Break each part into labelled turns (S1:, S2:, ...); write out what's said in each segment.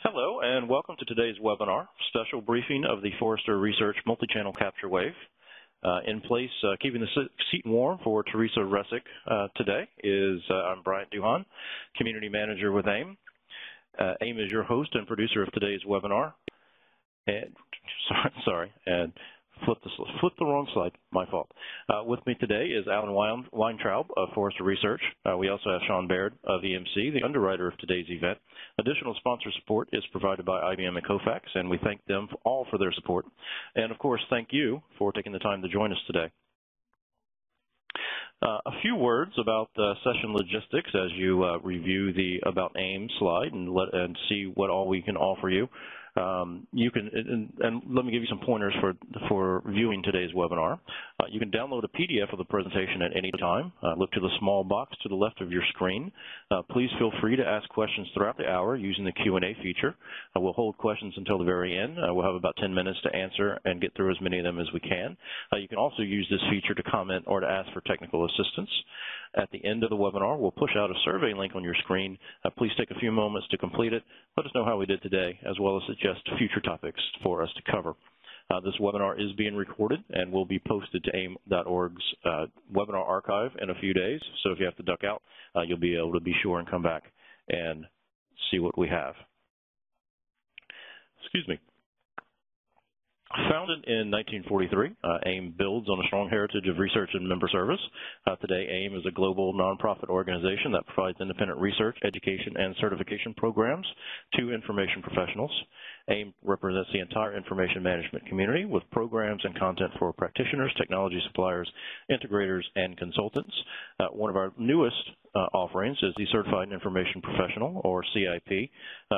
S1: Hello, and welcome to today's webinar, special briefing of the Forrester Research Multi-Channel Capture Wave. In place, keeping the seat warm for Teresa Resick today is I'm Bryant Duhan, Community Manager with AIM. AIM is your host and producer of today's webinar. And flip the wrong slide, my fault. With me today is Alan Weintraub of Forrester Research. We also have Sean Baird of EMC, the underwriter of today's event. Additional sponsor support is provided by IBM and Kofax, and we thank them all for their support. And of course, thank you for taking the time to join us today. A few words about session logistics as you review the About AIM slide and see what all we can offer you. You can, and let me give you some pointers for viewing today's webinar. You can download a PDF of the presentation at any time. Look to the small box to the left of your screen. Please feel free to ask questions throughout the hour using the Q&A feature. We'll hold questions until the very end. We'll have about 10 minutes to answer and get through as many of them as we can. You can also use this feature to comment or to ask for technical assistance. At the end of the webinar, we'll push out a survey link on your screen. Please take a few moments to complete it. Let us know how we did today, as well as suggest future topics for us to cover. This webinar is being recorded and will be posted to AIM.org's webinar archive in a few days. So if you have to duck out, you'll be able to be sure and come back and see what we have. Excuse me. Founded in 1943, AIM builds on a strong heritage of research and member service. Today, AIM is a global nonprofit organization that provides independent research, education, and certification programs to information professionals. AIM represents the entire information management community with programs and content for practitioners, technology suppliers, integrators, and consultants. One of our newest offerings is the Certified Information Professional, or CIP,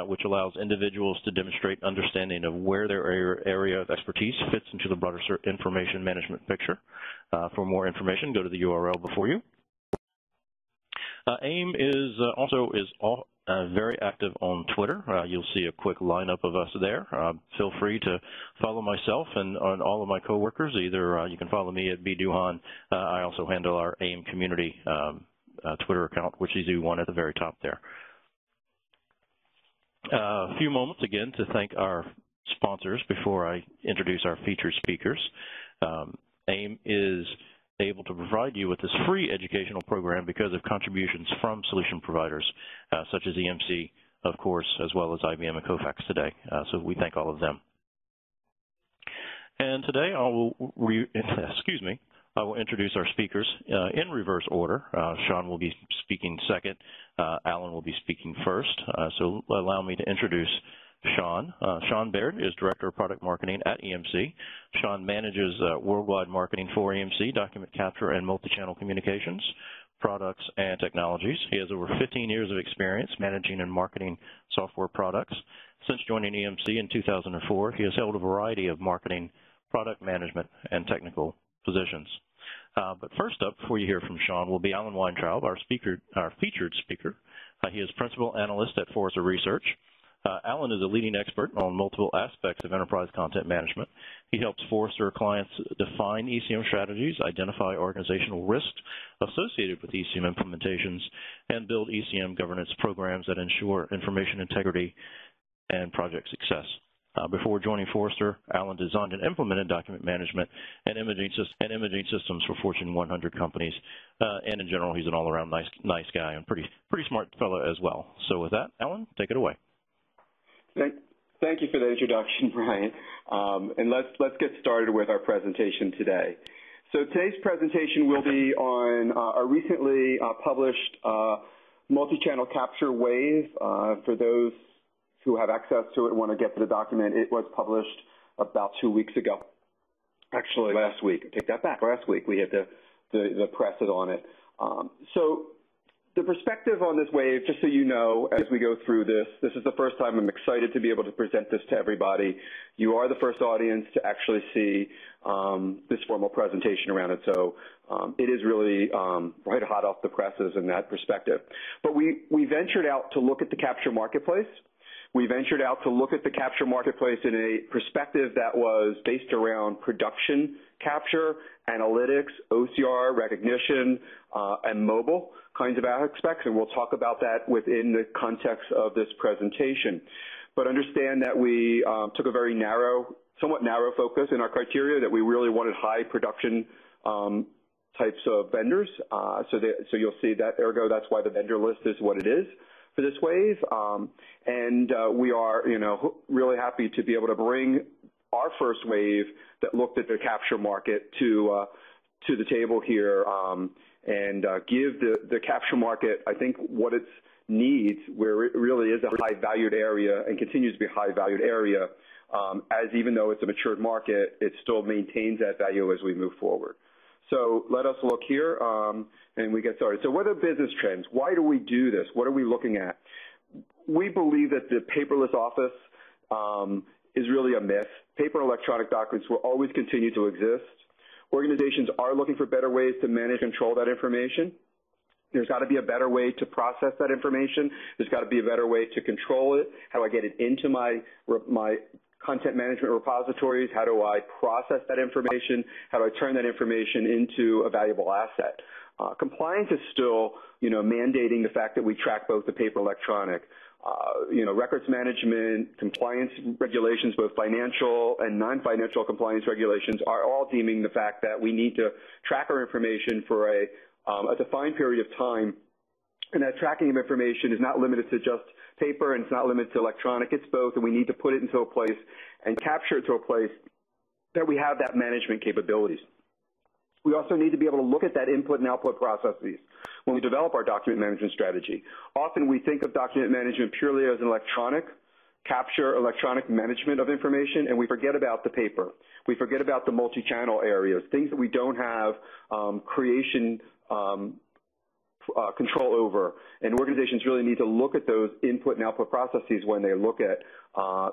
S1: which allows individuals to demonstrate understanding of where their area of expertise fits into the broader information management picture. For more information, go to the URL before you. AIM is very active on Twitter. You'll see a quick lineup of us there. Feel free to follow myself and all of my coworkers. Either you can follow me at bduhan. I also handle our AIM community Twitter account, which is the one at the very top there. A few moments again to thank our sponsors before I introduce our featured speakers. AIM is able to provide you with this free educational program because of contributions from solution providers such as EMC, of course, as well as IBM and Kofax today. So we thank all of them. And today I will introduce our speakers in reverse order. Sean will be speaking second. Alan will be speaking first. So allow me to introduce Sean. Sean Baird is Director of Product Marketing at EMC. Sean manages worldwide marketing for EMC, document capture, and multi-channel communications, products, and technologies. He has over 15 years of experience managing and marketing software products. Since joining EMC in 2004, he has held a variety of marketing, product management, and technical positions. But first up, before you hear from Sean, will be Alan Weintraub, our featured speaker. He is Principal Analyst at Forrester Research. Alan is a leading expert on multiple aspects of enterprise content management. He helps Forrester clients define ECM strategies, identify organizational risks associated with ECM implementations, and build ECM governance programs that ensure information integrity and project success. Before joining Forrester, Alan designed and implemented document management and imaging systems for Fortune 100 companies. And in general, he's an all-around nice guy and pretty smart fellow as well. So with that, Alan, take it away.
S2: Thank you for the introduction, Brian. And let's get started with our presentation today. So today's presentation will be on a recently published multi-channel capture wave. For those who have access to it and want to get to the document, it was published about 2 weeks ago. Actually, last week. I take that back. Last week we had the press it on it. So the perspective on this wave, just so you know, as we go through this is the first time I'm excited to be able to present this to everybody. You are the first audience to actually see this formal presentation around it, so it is really right hot off the presses in that perspective. But we ventured out to look at the capture marketplace. We ventured out to look at the capture marketplace in a perspective that was based around production capture, analytics, OCR, recognition, and mobile kinds of aspects, and we'll talk about that within the context of this presentation. but understand that we took a very somewhat narrow focus in our criteria, that we really wanted high production types of vendors. So you'll see that, ergo, that's why the vendor list is what it is for this wave. We are, really happy to be able to bring our first wave that looked at the capture market to the table here, and give the capture market, I think, what it needs, where it really is a high-valued area and continues to be a high-valued area, as even though it's a matured market, it still maintains that value as we move forward. So let us look here, and we get started. So what are business trends? Why do we do this? What are we looking at? We believe that the paperless office is really a myth. Paper and electronic documents will always continue to exist. Organizations are looking for better ways to manage and control that information. There's got to be a better way to process that information. There's got to be a better way to control it. How do I get it into my content management repositories? How do I process that information? How do I turn that information into a valuable asset? Compliance is still, mandating the fact that we track both the paper and electronic. Records management, compliance regulations, both financial and non-financial compliance regulations, are all deeming the fact that we need to track our information for a defined period of time. And that tracking of information is not limited to just paper, and it's not limited to electronic. It's both, and we need to put it into a place and capture it to a place that we have that management capabilities. We also need to be able to look at that input and output processes when we develop our document management strategy. Often we think of document management purely as an electronic capture, electronic management of information, and we forget about the paper. We forget about the multi-channel areas, things that we don't have creation control over. And organizations really need to look at those input and output processes when they look at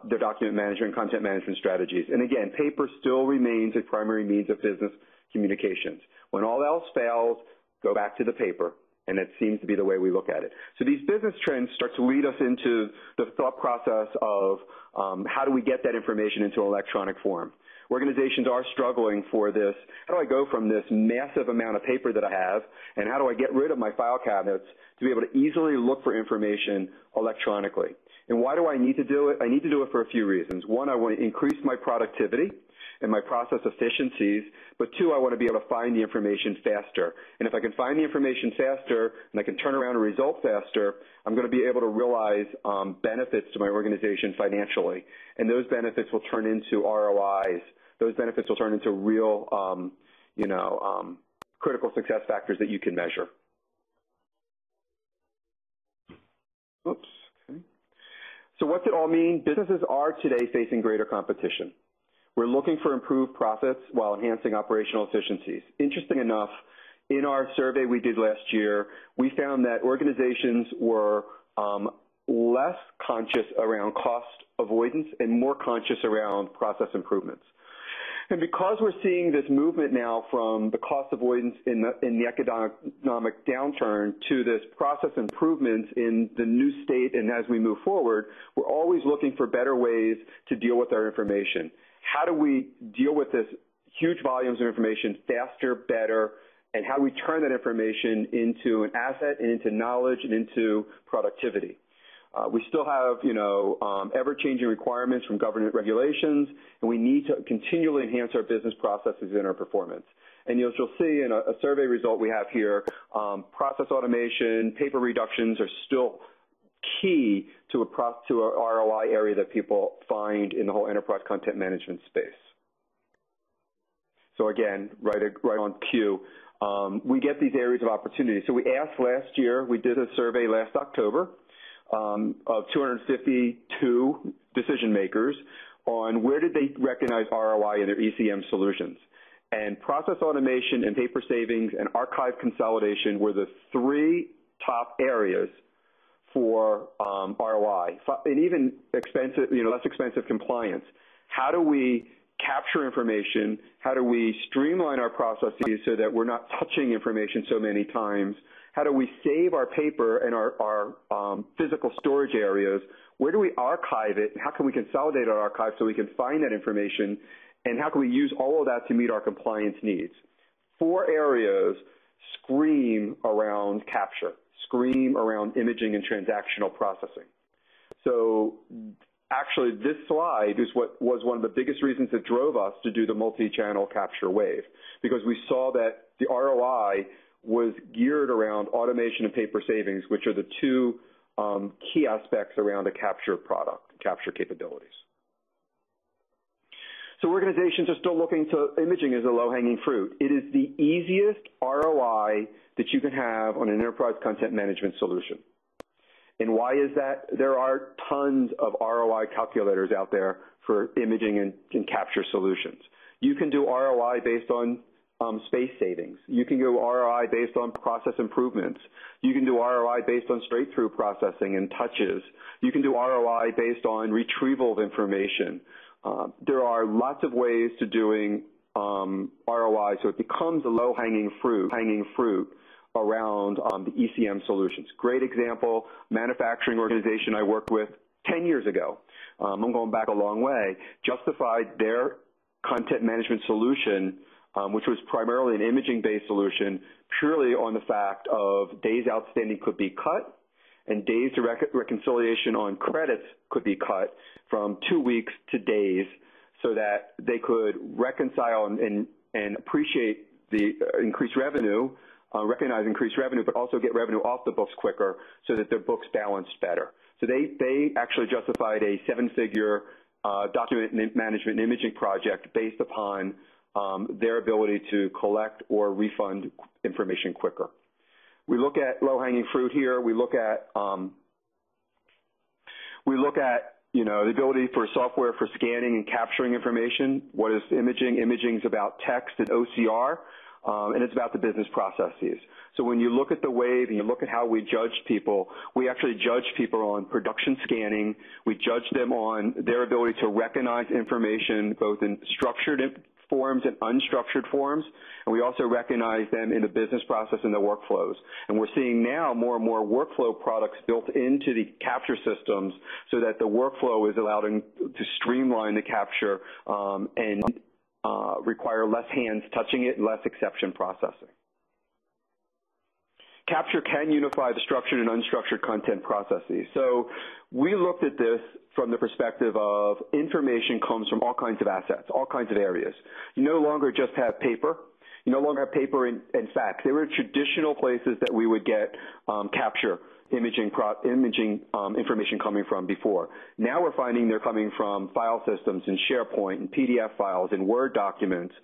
S2: their document management, content management strategies. And again, paper still remains a primary means of business communications. When all else fails, go back to the paper, and it seems to be the way we look at it. So these business trends start to lead us into the thought process of how do we get that information into an electronic form. Organizations are struggling for this. How do I go from this massive amount of paper that I have, and how do I get rid of my file cabinets to be able to easily look for information electronically? And why do I need to do it? I need to do it for a few reasons. One, I want to increase my productivity and my process efficiencies, but two, I want to be able to find the information faster. And if I can find the information faster and I can turn around a result faster, I'm going to be able to realize benefits to my organization financially. And those benefits will turn into ROIs. Those benefits will turn into real, critical success factors that you can measure. Oops. Okay. So what's it all mean? Businesses are today facing greater competition. We're looking for improved profits while enhancing operational efficiencies. Interesting enough, in our survey we did last year, we found that organizations were less conscious around cost avoidance and more conscious around process improvements. And because we're seeing this movement now from the cost avoidance in the economic downturn to this process improvements in the new state, and as we move forward, we're always looking for better ways to deal with our information. How do we deal with this huge volumes of information faster, better, and how do we turn that information into an asset and into knowledge and into productivity? We still have, ever-changing requirements from government regulations, and we need to continually enhance our business processes and our performance. And you'll see in a survey result we have here, process automation, paper reductions are still key to a ROI area that people find in the whole enterprise content management space. So again, right on cue, we get these areas of opportunity. So we asked last year, we did a survey last October of 252 decision makers on where did they recognize ROI in their ECM solutions. And process automation and paper savings and archive consolidation were the three top areas for ROI, and even expensive, less expensive compliance. How do we capture information? How do we streamline our processes so that we're not touching information so many times? How do we save our paper and our physical storage areas? Where do we archive it? How can we consolidate our archive so we can find that information? And how can we use all of that to meet our compliance needs? 4 areas scream around capture, scream around imaging and transactional processing. So actually, this slide is what was one of the biggest reasons that drove us to do the multi-channel capture wave, because we saw that the ROI was geared around automation and paper savings, which are the two key aspects around a capture product, capture capabilities. So organizations are still looking to imaging as a low-hanging fruit. It is the easiest ROI that you can have on an enterprise content management solution. And why is that? There are tons of ROI calculators out there for imaging and capture solutions. You can do ROI based on space savings. You can go ROI based on process improvements. You can do ROI based on straight-through processing and touches. You can do ROI based on retrieval of information. There are lots of ways to doing ROI, so it becomes a low-hanging fruit around the ECM solutions. Great example, manufacturing organization I worked with 10 years ago. I'm going back a long way, justified their content management solution, which was primarily an imaging-based solution, purely on the fact of days outstanding could be cut and days to reconciliation on credits could be cut from 2 weeks to days, so that they could reconcile and appreciate the increased revenue, recognize increased revenue, but also get revenue off the books quicker so that their books balanced better. So they actually justified a 7-figure document management and imaging project based upon their ability to collect or refund information quicker. We look at low-hanging fruit here. We look at the ability for software for scanning and capturing information. What is imaging? Imaging is about text and OCR, and it's about the business processes. So when you look at the wave and you look at how we judge people, we actually judge people on production scanning. We judge them on their ability to recognize information both in structured forms and unstructured forms, and we also recognize them in the business process and the workflows. And we're seeing now more and more workflow products built into the capture systems so that the workflow is allowed to streamline the capture and require less hands touching it and less exception processing. Capture can unify the structured and unstructured content processes. So we looked at this from the perspective of information comes from all kinds of assets, all kinds of areas. You no longer just have paper. You no longer have paper and fax. They were traditional places that we would get capture imaging information coming from before. Now we're finding they're coming from file systems and SharePoint and PDF files and Word documents,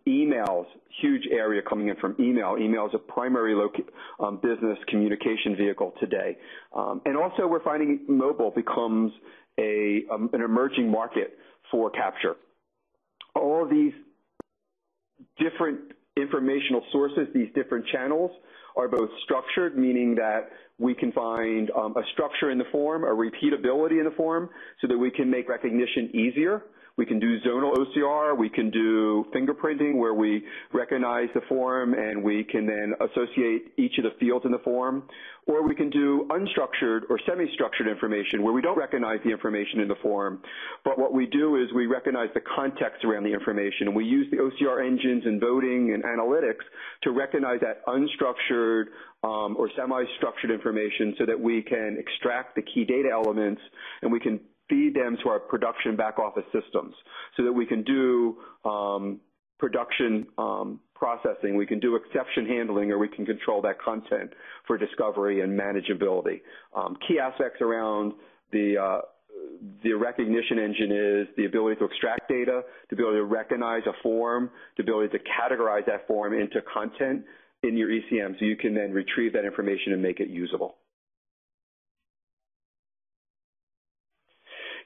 S2: emails, huge area coming in from email. Email is a primary business communication vehicle today. And also we're finding mobile becomes an emerging market for capture. All of these different informational sources, these different channels, are both structured, meaning that we can find a structure in the form, a repeatability in the form, so that we can make recognition easier. We can do zonal OCR. We can do fingerprinting, where we recognize the form and we can then associate each of the fields in the form. Or we can do unstructured or semi-structured information, where we don't recognize the information in the form, but what we do is we recognize the context around the information, and we use the OCR engines and voting and analytics to recognize that unstructured or semi-structured information so that we can extract the key data elements and we can feed them to our production back office systems so that we can do production processing, we can do exception handling, or we can control that content for discovery and manageability. Key aspects around the recognition engine is the ability to extract data, the ability to recognize a form, the ability to categorize that form into content in your ECM so you can then retrieve that information and make it usable.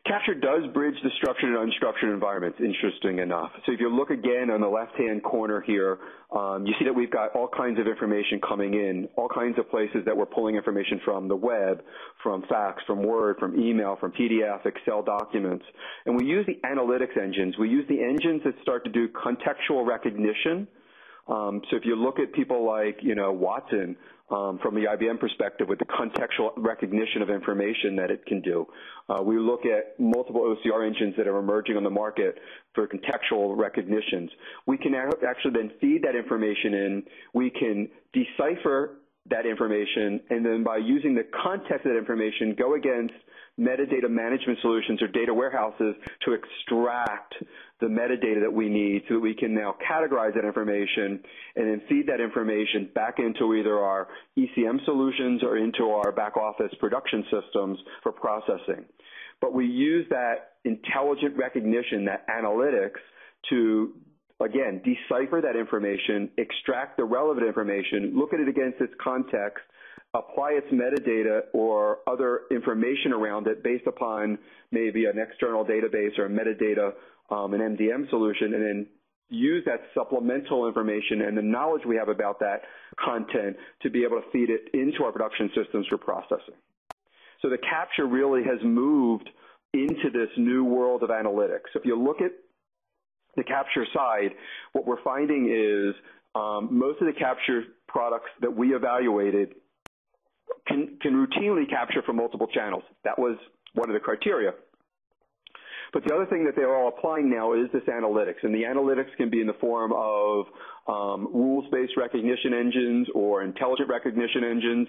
S2: Capture does bridge the structured and unstructured environments, interesting enough. So if you look again on the left-hand corner here, you see that we've got all kinds of information coming in, all kinds of places that we're pulling information from the web, from fax, from Word, from email, from PDF, Excel documents. And we use the analytics engines. We use the engines that start to do contextual recognition. So if you look at people like, Watson, from the IBM perspective with the contextual recognition of information that it can do. We look at multiple OCR engines that are emerging on the market for contextual recognitions. We can actually then feed that information in. We can decipher that information, and then by using the context of that information, go against metadata management solutions or data warehouses to extract the metadata that we need so that we can now categorize that information and then feed that information back into either our ECM solutions or into our back office production systems for processing. But we use that intelligent recognition, that analytics, to, again, decipher that information, extract the relevant information, look at it against its context, apply its metadata or other information around it based upon maybe an external database or a metadata, an MDM solution, and then use that supplemental information and the knowledge we have about that content to be able to feed it into our production systems for processing. So the capture really has moved into this new world of analytics. So if you look at the capture side, what we're finding is most of the capture products that we evaluated can routinely capture from multiple channels. That was one of the criteria. But the other thing that they're all applying now is this analytics, and the analytics can be in the form of rules-based recognition engines or intelligent recognition engines.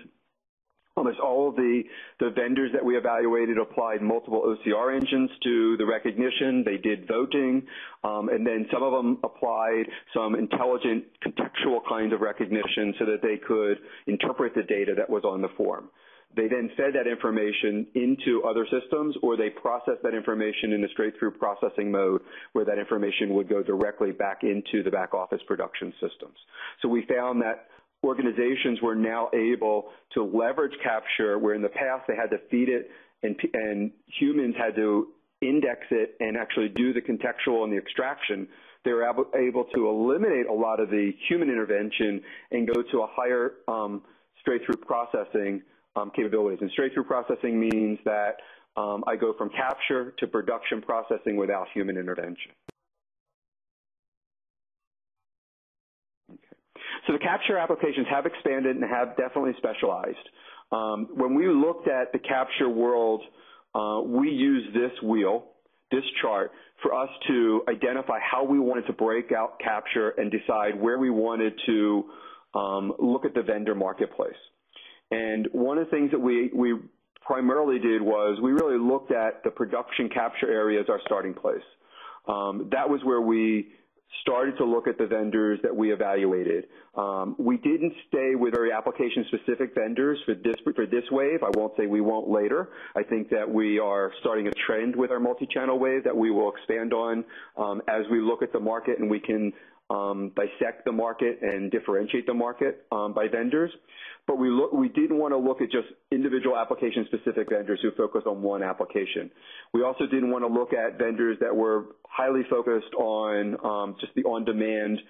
S2: Almost all of the vendors that we evaluated applied multiple OCR engines to the recognition. They did voting, and then some of them applied some intelligent contextual kind of recognition so that they could interpret the data that was on the form. They then fed that information into other systems, or they processed that information in a straight-through processing mode where that information would go directly back into the back-office production systems. So we found that organizations were now able to leverage capture, where in the past they had to feed it and humans had to index it and actually do the contextual and the extraction. They were able to eliminate a lot of the human intervention and go to a higher straight-through processing capabilities. And straight-through processing means that I go from capture to production processing without human intervention. So the capture applications have expanded and have definitely specialized. When we looked at the capture world, we used this wheel, this chart, for us to identify how we wanted to break out capture and decide where we wanted to look at the vendor marketplace. And one of the things that we primarily did was we really looked at the production capture area as our starting place. That was where we started to look at the vendors that we evaluated. We didn't stay with very application-specific vendors for this wave. I won't say we won't later. I think that we are starting a trend with our multi-channel wave that we will expand on as we look at the market and we can dissect the market and differentiate the market by vendors. But we didn't want to look at just individual application-specific vendors who focus on one application. We also didn't want to look at vendors that were highly focused on just the on-demand,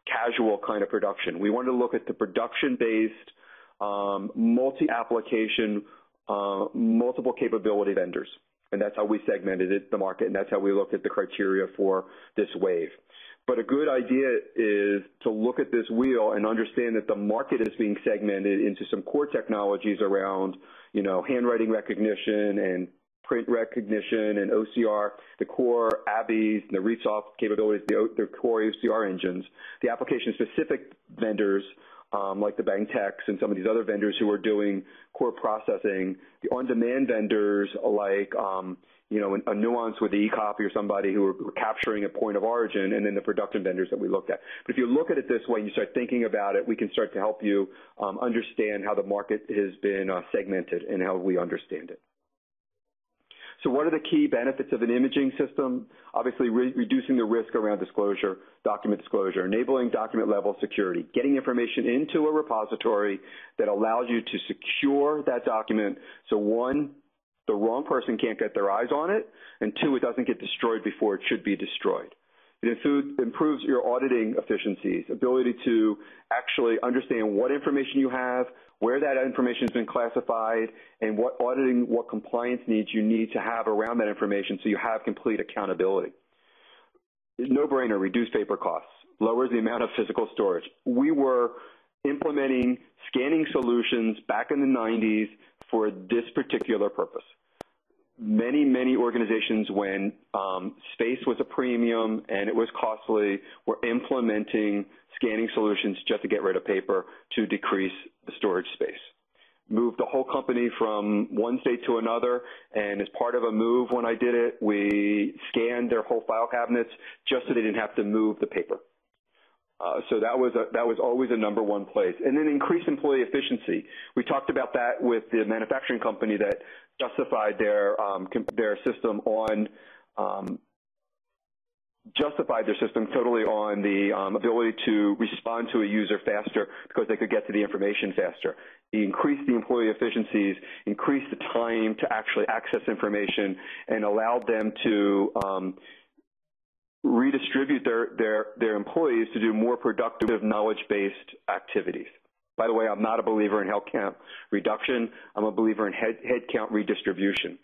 S2: casual kind of production. We wanted to look at the production-based, multi-application, multiple capability vendors. And that's how we segmented the market, and that's how we looked at the criteria for this wave. But a good idea is to look at this wheel and understand that the market is being segmented into some core technologies around, handwriting recognition and print recognition and OCR, the core ABBYs, and the ReadSoft capabilities, the core OCR engines, the application-specific vendors like the Bangtechs and some of these other vendors who are doing core processing, the on-demand vendors like a Nuance with the eCopy or somebody who are capturing a point of origin, and then the production vendors that we looked at. But if you look at it this way and you start thinking about it, we can start to help you understand how the market has been segmented and how we understand it. So what are the key benefits of an imaging system? Obviously, reducing the risk around disclosure, document disclosure, enabling document-level security, getting information into a repository that allows you to secure that document. So one, the wrong person can't get their eyes on it, and two, it doesn't get destroyed before it should be destroyed. It improves your auditing efficiencies, ability to actually understand what information you have, where that information has been classified, and what auditing, what compliance needs you need to have around that information so you have complete accountability. No-brainer, reduce paper costs, lowers the amount of physical storage. We were implementing scanning solutions back in the 90s for this particular purpose. Many, many organizations, when space was a premium and it was costly, were implementing scanning solutions just to get rid of paper to decrease the storage space. moved the whole company from one state to another, and as part of a move when I did it, we scanned their whole file cabinets just so they didn't have to move the paper. So that was always a number one place. And then increased employee efficiency. We talked about that with the manufacturing company that justified their system on totally on the ability to respond to a user faster because they could get to the information faster. He increased the employee efficiencies, increased the time to actually access information, and allowed them to redistribute their employees to do more productive knowledge-based activities. By the way, I'm not a believer in headcount reduction. I'm a believer in headcount redistribution.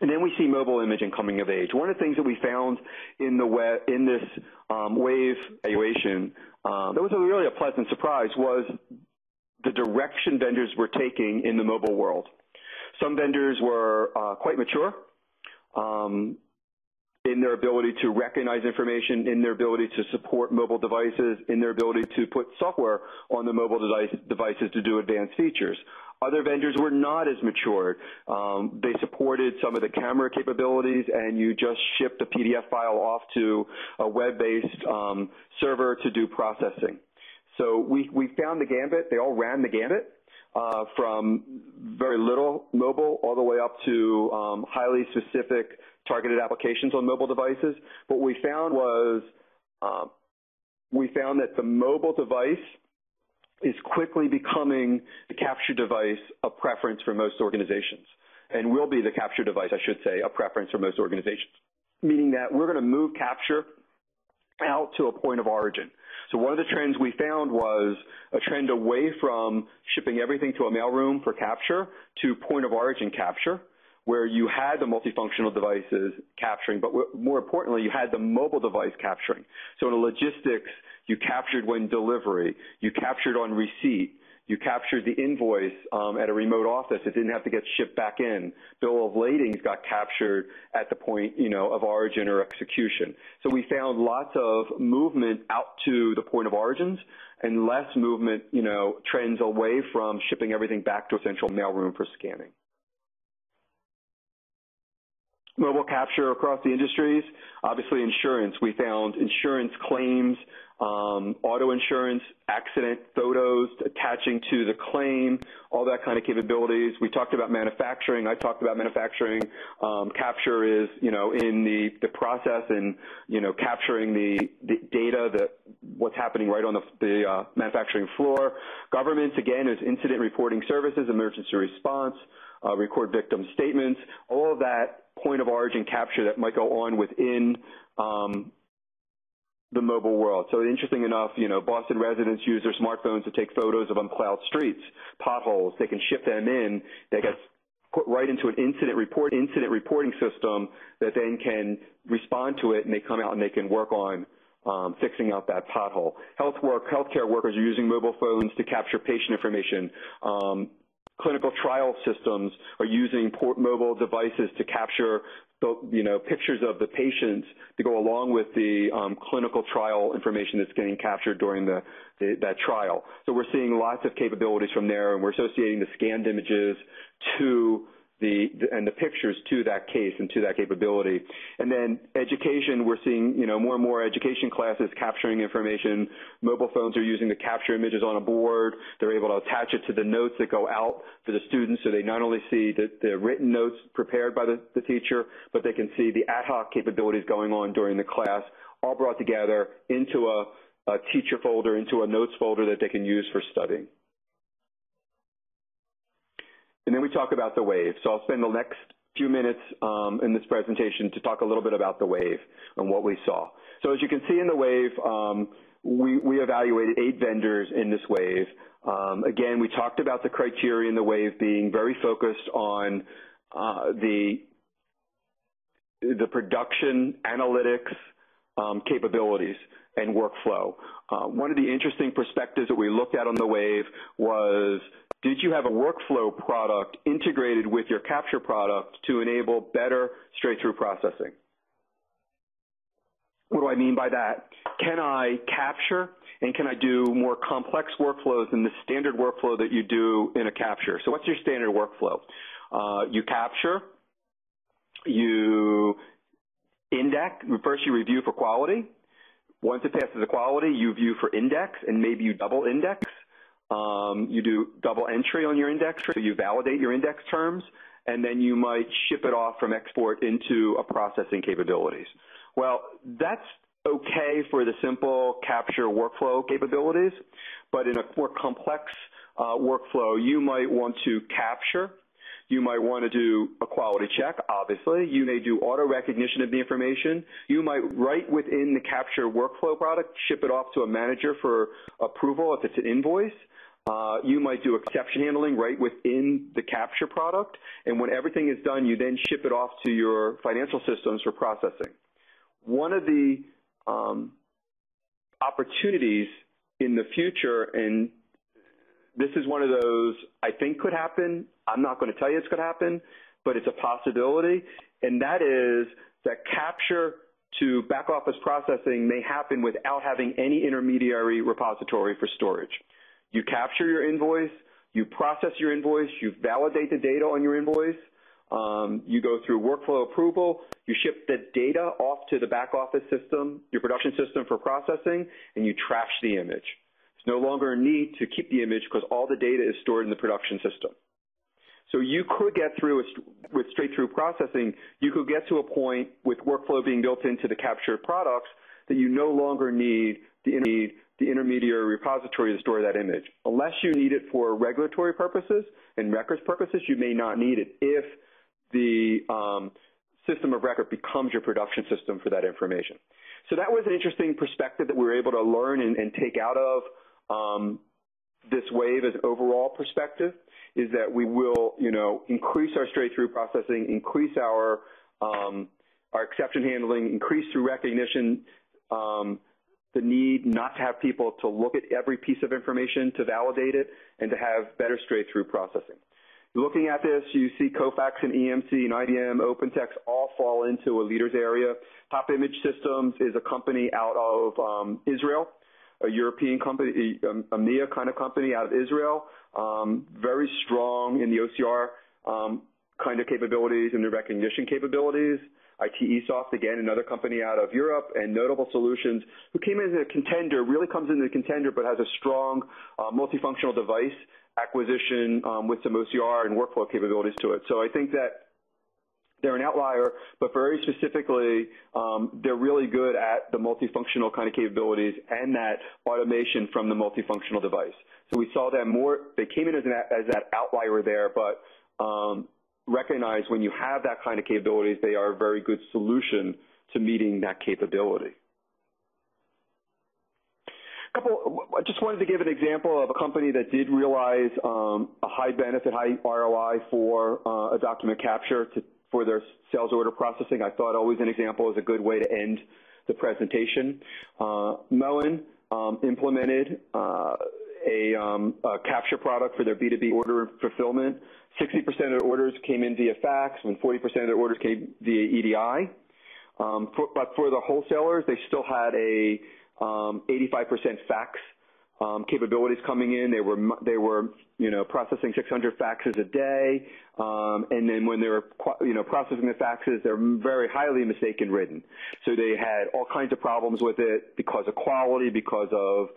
S2: And then we see mobile imaging coming of age. One of the things that we found in this Wave evaluation that was really a pleasant surprise was the direction vendors were taking in the mobile world. Some vendors were quite mature in their ability to recognize information, in their ability to support mobile devices, in their ability to put software on the mobile devices to do advanced features. Other vendors were not as matured. They supported some of the camera capabilities, and you just shipped a PDF file off to a web-based server to do processing. So we found the gambit. They all ran the gambit from very little mobile all the way up to highly specific targeted applications on mobile devices. What we found was that the mobile device is quickly becoming the capture device of preference for most organizations, and will be the capture device, I should say, of preference for most organizations, meaning that we're going to move capture out to a point of origin. So one of the trends we found was a trend away from shipping everything to a mailroom for capture to point of origin capture, where you had the multifunctional devices capturing, but more importantly, you had the mobile device capturing. So in logistics, you captured when delivery, you captured on receipt, you captured the invoice at a remote office. It didn't have to get shipped back in. Bill of ladings got captured at the point, of origin or execution. So we found lots of movement out to the point of origins and less movement, trends away from shipping everything back to a central mailroom for scanning. Mobile capture across the industries, obviously insurance. We found insurance claims, auto insurance, accident photos attaching to the claim, all that kind of capabilities. We talked about manufacturing. I talked about manufacturing. Capture is, in the process and, capturing the data, what's happening right on the manufacturing floor. Governments, again, is incident reporting services, emergency response, record victim statements, all of that point of origin capture that might go on within the mobile world. So interesting enough, Boston residents use their smartphones to take photos of unplowed streets, potholes. They can ship them in. They get put right into an incident reporting system that then can respond to it, and they come out and they can work on fixing out that pothole. Healthcare workers are using mobile phones to capture patient information. Clinical trial systems are using mobile devices to capture the, pictures of the patients to go along with the clinical trial information that's getting captured during that trial. So we're seeing lots of capabilities from there, and we're associating the scanned images to and the pictures to that case and to that capability. And then education, we're seeing, more and more education classes capturing information. Mobile phones are using to capture images on a board. They're able to attach it to the notes that go out for the students, so they not only see the written notes prepared by the teacher, but they can see the ad hoc capabilities going on during the class, all brought together into a teacher folder, into a notes folder that they can use for studying. And then we talk about the Wave. So I'll spend the next few minutes in this presentation to talk a little bit about the Wave and what we saw. So as you can see in the Wave, we evaluated 8 vendors in this Wave. Again, we talked about the criteria in the Wave being very focused on the production analytics capabilities and workflow. One of the interesting perspectives that we looked at on the Wave was, did you have a workflow product integrated with your capture product to enable better straight-through processing? What do I mean by that? Can I capture And can I do more complex workflows than the standard workflow that you do in a capture? So what's your standard workflow? You capture, you index, first you review for quality. Once it passes the quality, you view for index, and maybe you double index. You do double entry on your index, so you validate your index terms, and then you might ship it off from export into a processing capabilities. Well, that's okay for the simple capture workflow capabilities, but in a more complex workflow, you might want to capture. You might want to do a quality check, obviously. You may do auto recognition of the information. You might, right within the capture workflow product, ship it off to a manager for approval if it's an invoice. You might do exception handling right within the capture product. And when everything is done, you then ship it off to your financial systems for processing. One of the opportunities in the future, and this is one of those I think could happen. I'm not going to tell you it's going to happen, but it's a possibility, and that is that capture to back office processing may happen without having any intermediary repository for storage. You capture your invoice, you process your invoice, you validate the data on your invoice, you go through workflow approval, you ship the data off to the back office system, your production system for processing, and you trash the image. There's no longer a need to keep the image because all the data is stored in the production system. So you could get through with straight-through processing, you could get to a point with workflow being built into the captured products that you no longer need the intermediary repository to store that image. Unless you need it for regulatory purposes and records purposes, you may not need it if the system of record becomes your production system for that information. So that was an interesting perspective that we were able to learn and take out of this wave as an overall perspective, is that we will, increase our straight-through processing, increase our exception handling, increase through recognition, the need not to have people to look at every piece of information to validate it, and to have better straight-through processing. Looking at this, you see Kofax and EMC and IBM, OpenText all fall into a leaders area. Top Image Systems is a company out of Israel, a European company, a EMEA kind of company out of Israel, very strong in the OCR kind of capabilities and the recognition capabilities. IT eSoft, again, another company out of Europe, and Notable Solutions, who came in as a contender, really comes into the contender, but has a strong multifunctional device acquisition with some OCR and workflow capabilities to it. So I think that they're an outlier, but very specifically, they're really good at the multifunctional kind of capabilities and that automation from the multifunctional device. So we saw them more, they came in as that outlier there, but recognize when you have that kind of capabilities, they are a very good solution to meeting that capability. I just wanted to give an example of a company that did realize a high benefit, high ROI for a document capture for their sales order processing. I thought always an example is a good way to end the presentation. Moen implemented a capture product for their B2B order fulfillment. 60% of their orders came in via fax, and 40% of their orders came via EDI. But for the wholesalers, they still had a 85% fax capabilities coming in. They were processing 600 faxes a day, and then when they were processing the faxes, they're very highly mistake ridden. So they had all kinds of problems with it because of quality, because of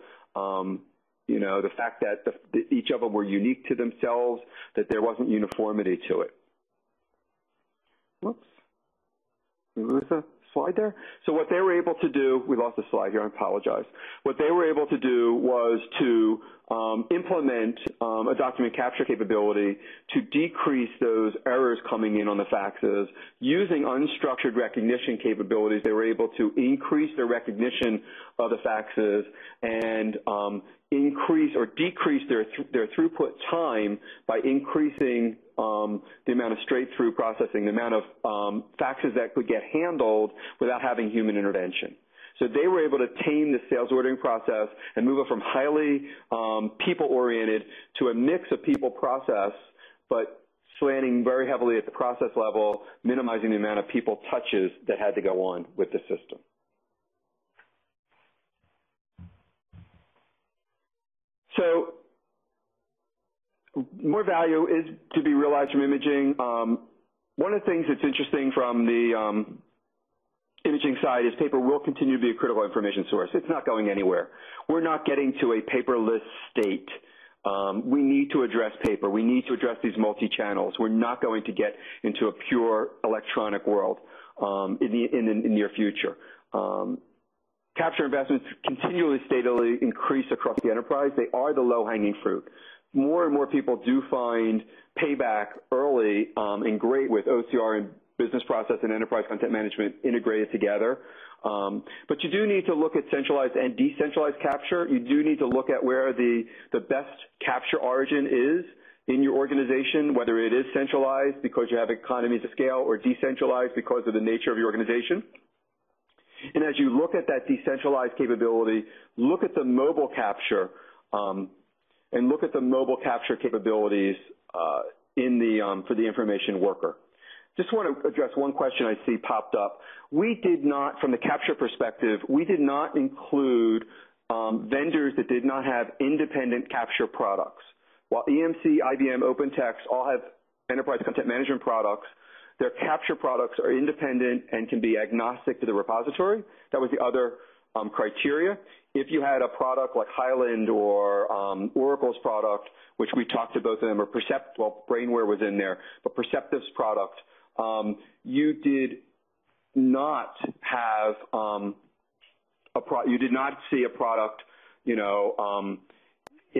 S2: the fact that each of them were unique to themselves, that there wasn't uniformity to it. Whoops. Did we lose a slide there? So what they were able to do, we lost a slide here, I apologize. What they were able to do was to implement a document capture capability to decrease those errors coming in on the faxes. Using unstructured recognition capabilities, they were able to increase their recognition of the faxes and increase or decrease their throughput time by increasing the amount of straight-through processing, the amount of faxes that could get handled without having human intervention. So they were able to tame the sales ordering process and move it from highly people-oriented to a mix of people-process, but slanting very heavily at the process level, minimizing the amount of people touches that had to go on with the system. So more value is to be realized from imaging. One of the things that's interesting from the imaging side is paper will continue to be a critical information source. It's not going anywhere. We're not getting to a paperless state. We need to address paper. We need to address these multi-channels. We're not going to get into a pure electronic world in the near future. Capture investments continually, steadily increase across the enterprise. They are the low-hanging fruit. More and more people do find payback early and great with OCR and business process and enterprise content management integrated together. But you do need to look at centralized and decentralized capture. You do need to look at where the best capture origin is in your organization, whether it is centralized because you have economies of scale or decentralized because of the nature of your organization. And as you look at that decentralized capability, look at the mobile capture and look at the mobile capture capabilities for the information worker. Just want to address one question I see popped up. We did not, from the capture perspective, we did not include vendors that did not have independent capture products. While EMC, IBM, OpenText all have enterprise content management products, their capture products are independent and can be agnostic to the repository. That was the other criteria. If you had a product like Highland or Oracle's product, which we talked to both of them, or Brainware was in there, but Perceptive's product, you did not have you did not see a product, it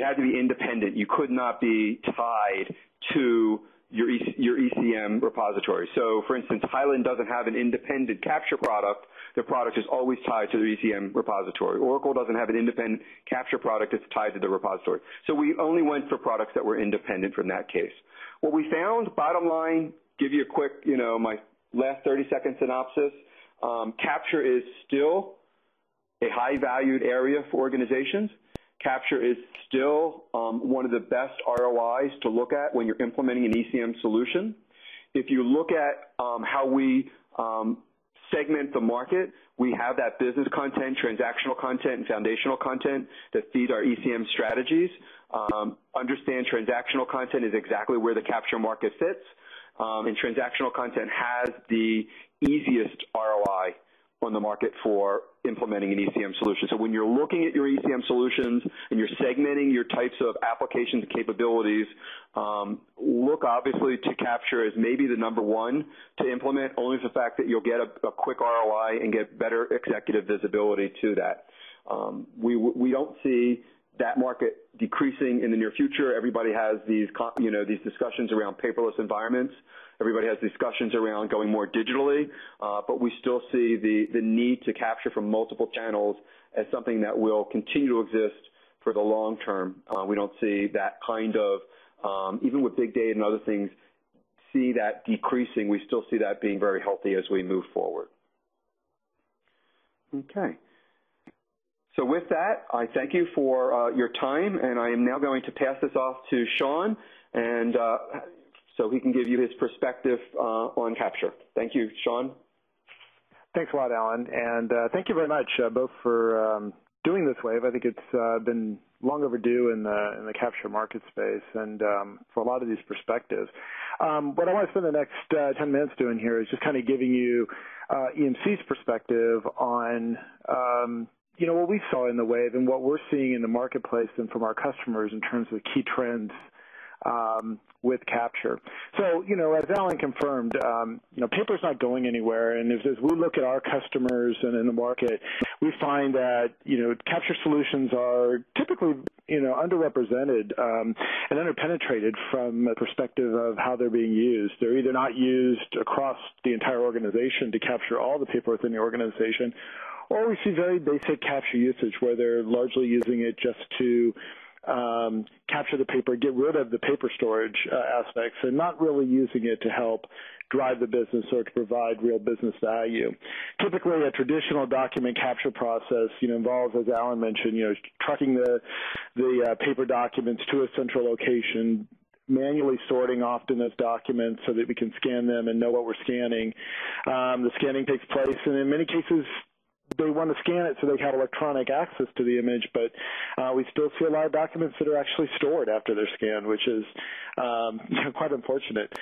S2: had to be independent. You could not be tied to your ECM repository. So, for instance, Highland doesn't have an independent capture product. Their product is always tied to the ECM repository. Oracle doesn't have an independent capture product that's tied to the repository. So we only went for products that were independent from that case. What we found, bottom line, give you a quick, my last 30-second synopsis, capture is still a high-valued area for organizations. Capture is still one of the best ROIs to look at when you're implementing an ECM solution. If you look at how we segment the market, we have that business content, transactional content, and foundational content that feed our ECM strategies. Understand transactional content is exactly where the capture market fits, and transactional content has the easiest ROI on the market for implementing an ECM solution. So when you're looking at your ECM solutions and you're segmenting your types of applications and capabilities, look obviously to capture as maybe the number one to implement, only for the fact that you'll get a quick ROI and get better executive visibility to that. We don't see that market decreasing in the near future. Everybody has these discussions around paperless environments. Everybody has discussions around going more digitally, but we still see the need to capture from multiple channels as something that will continue to exist for the long term. We don't see that kind of, even with big data and other things, see that decreasing. We still see that being very healthy as we move forward. Okay. So with that, I thank you for your time, and I am now going to pass this off to Sean, and so he can give you his perspective on capture. Thank you, Sean.
S3: Thanks a lot, Alan, and thank you very much both for doing this wave. I think it's been long overdue in the capture market space, and for a lot of these perspectives. What I want to spend the next 10 minutes doing here is just kind of giving you EMC's perspective on what we saw in the wave and what we're seeing in the marketplace and from our customers in terms of key trends with capture. So, as Alan confirmed, paper's not going anywhere, and as we look at our customers and in the market, we find that, capture solutions are typically, underrepresented and underpenetrated from a perspective of how they're being used. They're either not used across the entire organization to capture all the paper within the organization, or we see very basic capture usage where they're largely using it just to capture the paper, get rid of the paper storage aspects, and not really using it to help drive the business or to provide real business value. Typically, a traditional document capture process, involves, as Alan mentioned, trucking the paper documents to a central location, manually sorting often those documents so that we can scan them and know what we're scanning. The scanning takes place, and in many cases, they want to scan it so they have electronic access to the image, but we still see a lot of documents that are actually stored after they're scanned, which is quite unfortunate.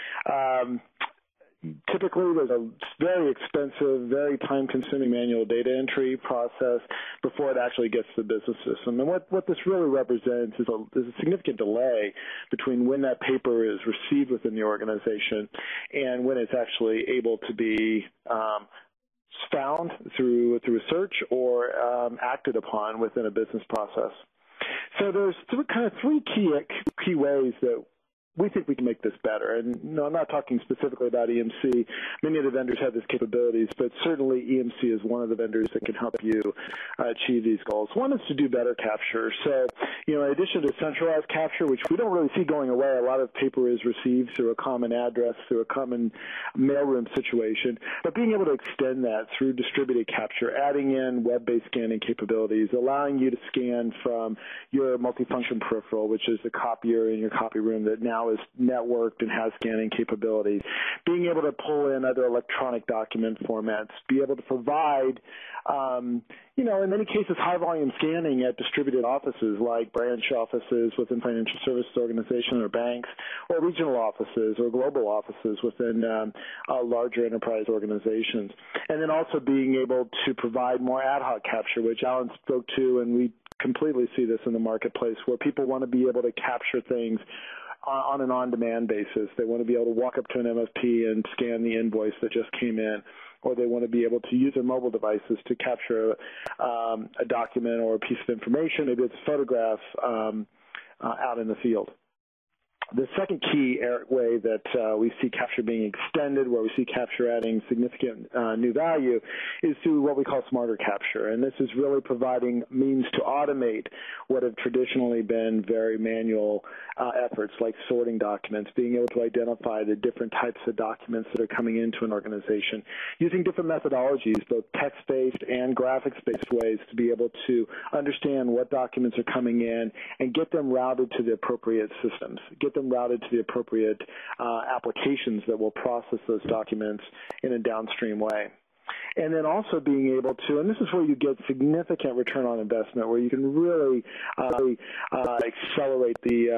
S3: Typically, there's a very expensive, very time-consuming manual data entry process before it actually gets to the business system. And what this really represents is a significant delay between when that paper is received within the organization and when it's actually able to be found through a search or acted upon within a business process. So there's three key ways that we think we can make this better. And no, I'm not talking specifically about EMC. Many of the vendors have these capabilities, but certainly EMC is one of the vendors that can help you achieve these goals. One is to do better capture. So, in addition to centralized capture, which we don't really see going away, a lot of paper is received through a common address, through a common mailroom situation, but being able to extend that through distributed capture, adding in web-based scanning capabilities, allowing you to scan from your multifunction peripheral, which is the copier in your copy room that now is networked and has scanning capabilities, being able to pull in other electronic document formats, be able to provide, in many cases, high-volume scanning at distributed offices like branch offices within financial services organizations or banks, or regional offices or global offices within larger enterprise organizations. And then also being able to provide more ad hoc capture, which Alan spoke to, and we completely see this in the marketplace, where people want to be able to capture things on an on-demand basis. They want to be able to walk up to an MFP and scan the invoice that just came in, or they want to be able to use their mobile devices to capture a document or a piece of information. Maybe it's a photograph out in the field. The second key way that we see capture being extended, where we see capture adding significant new value, is through what we call smarter capture. And this is really providing means to automate what have traditionally been very manual efforts, like sorting documents, being able to identify the different types of documents that are coming into an organization, using different methodologies, both text-based and graphics-based ways, to be able to understand what documents are coming in and get them routed to the appropriate systems, get them routed to the appropriate applications that will process those documents in a downstream way. And then also being able to, and this is where you get significant return on investment, where you can really accelerate the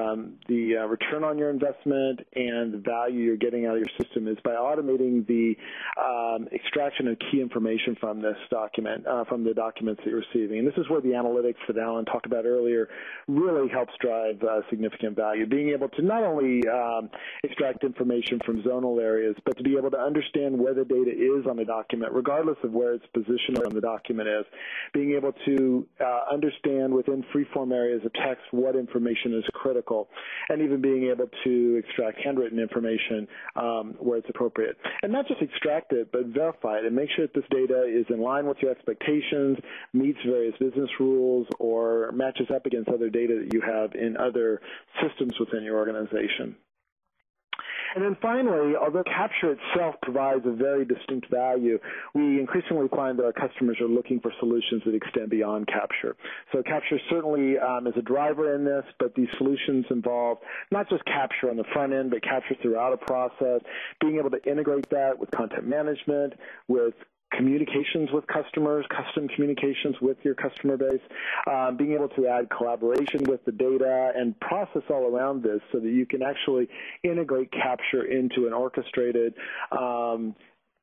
S3: return on your investment and the value you're getting out of your system, is by automating the extraction of key information from this document, from the documents that you're receiving. And this is where the analytics that Alan talked about earlier really helps drive significant value. Being able to not only extract information from zonal areas, but to be able to understand where the data is on the document, regardless of where its position on the document is, being able to understand within free-form areas of text what information is critical, and even being able to extract handwritten information where it's appropriate. And not just extract it, but verify it and make sure that this data is in line with your expectations, meets various business rules, or matches up against other data that you have in other systems within your organization. And then finally, although capture itself provides a very distinct value, we increasingly find that our customers are looking for solutions that extend beyond capture. So capture certainly is a driver in this, but these solutions involve not just capture on the front end, but capture throughout a process, being able to integrate that with content management, with communications with customers, custom communications with your customer base, being able to add collaboration with the data and process all around this so that you can actually integrate capture into an orchestrated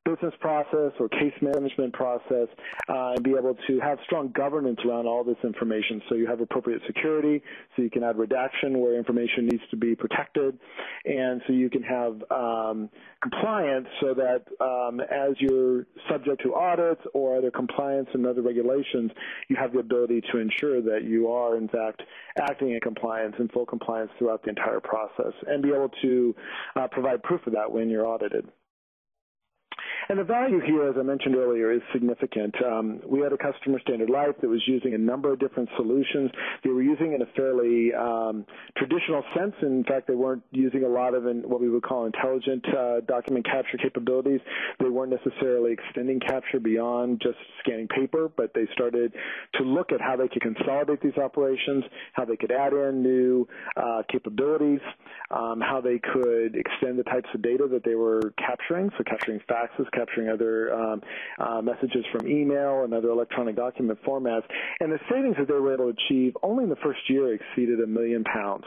S3: business process or case management process, and be able to have strong governance around all this information. So you have appropriate security, so you can add redaction where information needs to be protected, and so you can have compliance so that as you're subject to audits or other compliance and other regulations, you have the ability to ensure that you are, in fact, acting in compliance and full compliance throughout the entire process, and be able to provide proof of that when you're audited. And the value here, as I mentioned earlier, is significant. We had a customer, Standard Life, that was using a number of different solutions. They were using it in a fairly traditional sense. In fact, they weren't using a lot of what we would call intelligent document capture capabilities. They weren't necessarily extending capture beyond just scanning paper, but they started to look at how they could consolidate these operations, how they could add in new capabilities, how they could extend the types of data that they were capturing, so capturing faxes, capturing other messages from email and other electronic document formats. And the savings that they were able to achieve only in the first year exceeded £1 million,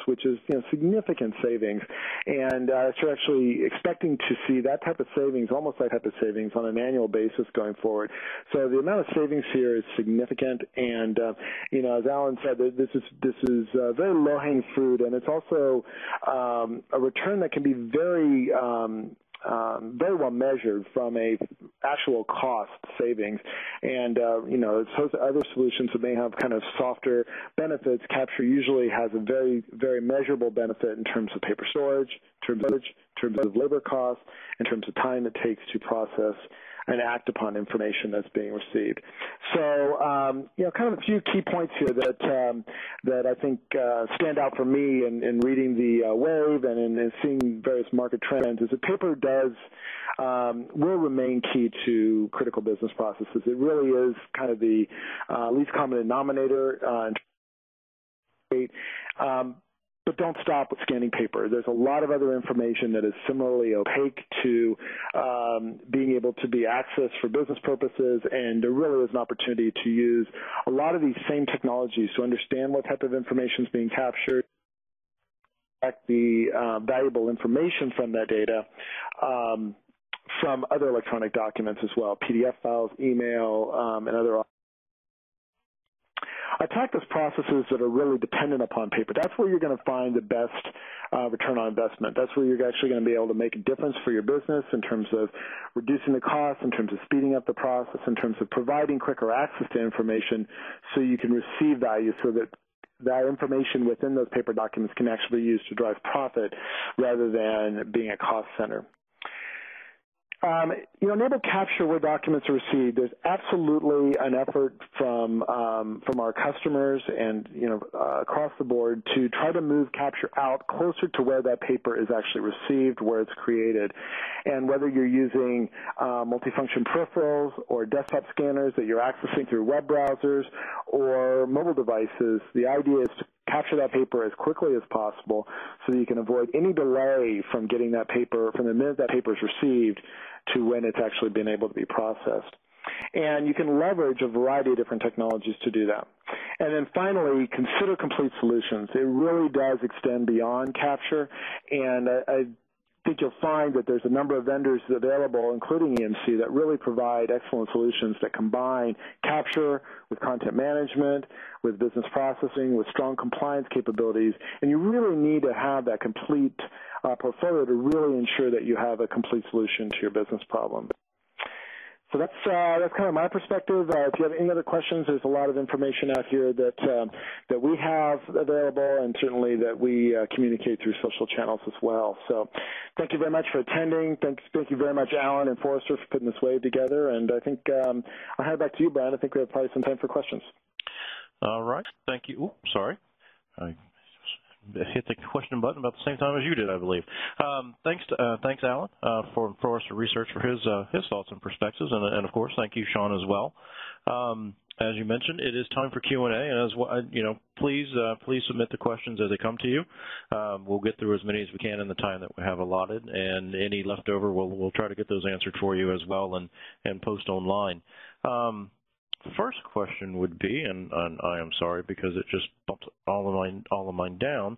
S3: which is significant savings. And so we're actually expecting to see that type of savings, almost that type of savings, on an annual basis going forward. So the amount of savings here is significant. And as Alan said, this is very low-hanging fruit, and it's also a return that can be very well measured from a actual cost savings. And, as opposed to other solutions that may have kind of softer benefits, Capture usually has a very, very measurable benefit in terms of paper storage, in terms of labor costs, in terms of time it takes to process and act upon information that's being received. So, kind of a few key points here that I think stand out for me in reading the Wave and in seeing various market trends is that paper will remain key to critical business processes. It really is kind of the least common denominator. But don't stop with scanning paper. There's a lot of other information that is similarly opaque to being able to be accessed for business purposes, and there really is an opportunity to use a lot of these same technologies to understand what type of information is being captured, the valuable information from that data from other electronic documents as well, PDF files, email, and other. Attack those processes that are really dependent upon paper. That's where you're going to find the best return on investment. That's where you're actually going to be able to make a difference for your business in terms of reducing the cost, in terms of speeding up the process, in terms of providing quicker access to information so you can receive value, so that that information within those paper documents can actually be used to drive profit rather than being a cost center. Enable capture where documents are received. There's absolutely an effort from our customers and across the board to try to move capture out closer to where that paper is actually received, where it's created. And whether you're using multifunction peripherals or desktop scanners that you're accessing through web browsers or mobile devices, the idea is to capture that paper as quickly as possible so that you can avoid any delay from getting that paper, from the minute that paper is received to when it's actually been able to be processed. And you can leverage a variety of different technologies to do that. And then finally, consider complete solutions. It really does extend beyond capture, and I think you'll find that there's a number of vendors available, including EMC, that really provide excellent solutions that combine capture with content management, with business processing, with strong compliance capabilities. And you really need to have that complete portfolio to really ensure that you have a complete solution to your business problem. So that's kind of my perspective. If you have any other questions, there's a lot of information out here that we have available, and certainly that we communicate through social channels as well. So thank you very much for attending. Thank you very much, Alan and Forrester, for putting this Wave together. And I think I'll hand it back to you, Brian. I think we have probably some time for questions.
S1: All right. Thank you. Ooh, sorry. I hit the question button about the same time as you did, I believe. Thanks, Alan, for Forrester Research for his thoughts and perspectives, and of course, thank you, Sean, as well. As you mentioned, it is time for Q&A, and please submit the questions as they come to you. We'll get through as many as we can in the time that we have allotted, and any left over, we'll try to get those answered for you as well and post online. First question would be, and I am sorry because it just bumped all of mine down.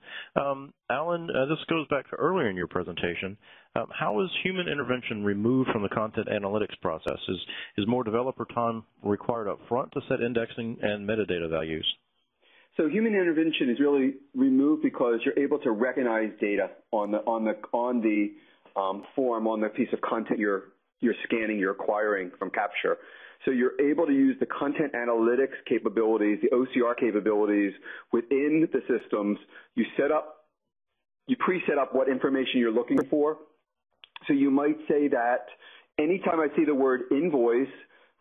S1: Alan, this goes back to earlier in your presentation. How is human intervention removed from the content analytics process? Is more developer time required up front to set indexing and metadata values?
S2: So human intervention is really removed because you're able to recognize data on the form, on the piece of content you're scanning, you're acquiring from Capture. So you're able to use the content analytics capabilities, the OCR capabilities within the systems. You pre-set up what information you're looking for. So you might say that anytime I see the word invoice,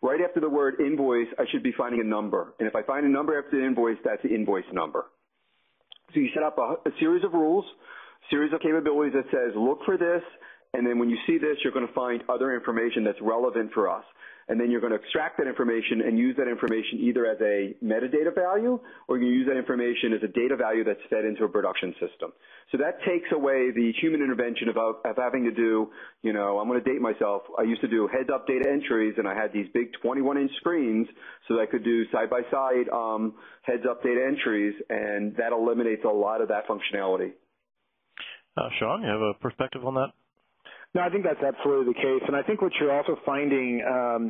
S2: right after the word invoice, I should be finding a number. And if I find a number after the invoice, that's the invoice number. So you set up a series of rules, series of capabilities that says, look for this, and then when you see this, you're going to find other information that's relevant for us. And then you're going to extract that information and use that information either as a metadata value or you use that information as a data value that's fed into a production system. So that takes away the human intervention of having to do, you know, I'm going to date myself. I used to do heads-up data entries, and I had these big 21-inch screens so that I could do side-by-side heads-up data entries, and that eliminates a lot of that functionality.
S1: Sean, you have a perspective on that?
S3: No, I think that's absolutely the case. And I think what you're also finding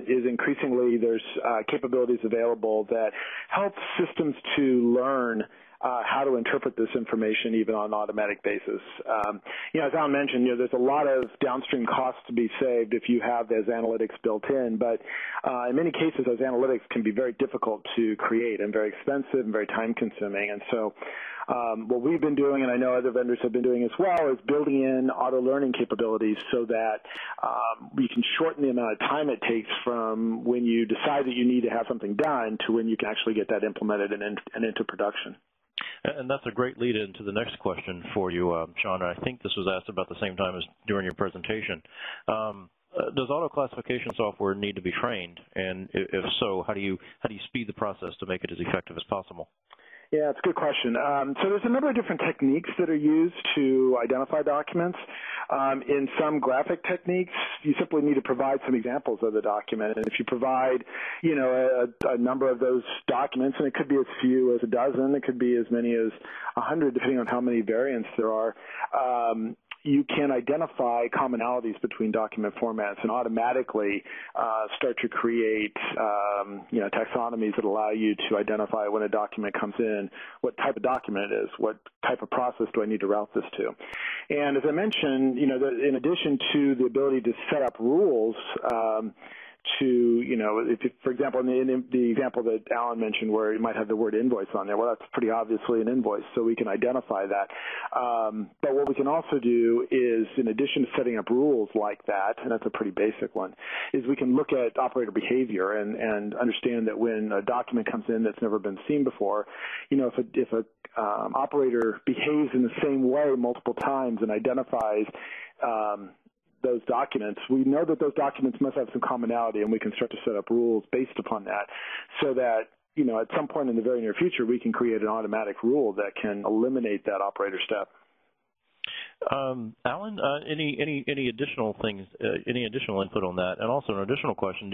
S3: is increasingly there's capabilities available that help systems to learn how to interpret this information even on an automatic basis. You know, as Alan mentioned, you know, there's a lot of downstream costs to be saved if you have those analytics built in, but in many cases those analytics can be very difficult to create and very expensive and very time consuming. And so what we've been doing, and I know other vendors have been doing as well, is building in auto-learning capabilities so that we can shorten the amount of time it takes from when you decide that you need to have something done to when you can actually get that implemented and into production.
S1: And that's a great lead into the next question for you, Sean. I think this was asked about the same time as during your presentation. Does auto-classification software need to be trained? And if so, how do you speed the process to make it as effective as possible?
S3: Yeah, it's a good question. So there's a number of different techniques that are used to identify documents. In some graphic techniques, you simply need to provide some examples of the document. And if you provide, you know, a number of those documents, and it could be as few as a dozen, it could be as many as 100, depending on how many variants there are, you can identify commonalities between document formats and automatically start to create you know, taxonomies that allow you to identify when a document comes in, what type of document it is, what type of process do I need to route this to. And as I mentioned, you know, in addition to the ability to set up rules to, you know, if you, for example, in the example that Alan mentioned where you might have the word invoice on there, well, that's pretty obviously an invoice, so we can identify that. But what we can also do is, in addition to setting up rules like that, and that's a pretty basic one, is we can look at operator behavior and understand that when a document comes in that's never been seen before, you know, if a operator behaves in the same way multiple times and identifies those documents, we know that those documents must have some commonality, and we can start to set up rules based upon that so that, you know, at some point in the very near future, we can create an automatic rule that can eliminate that operator step.
S1: Alan, any additional things, any additional input on that? And also an additional question: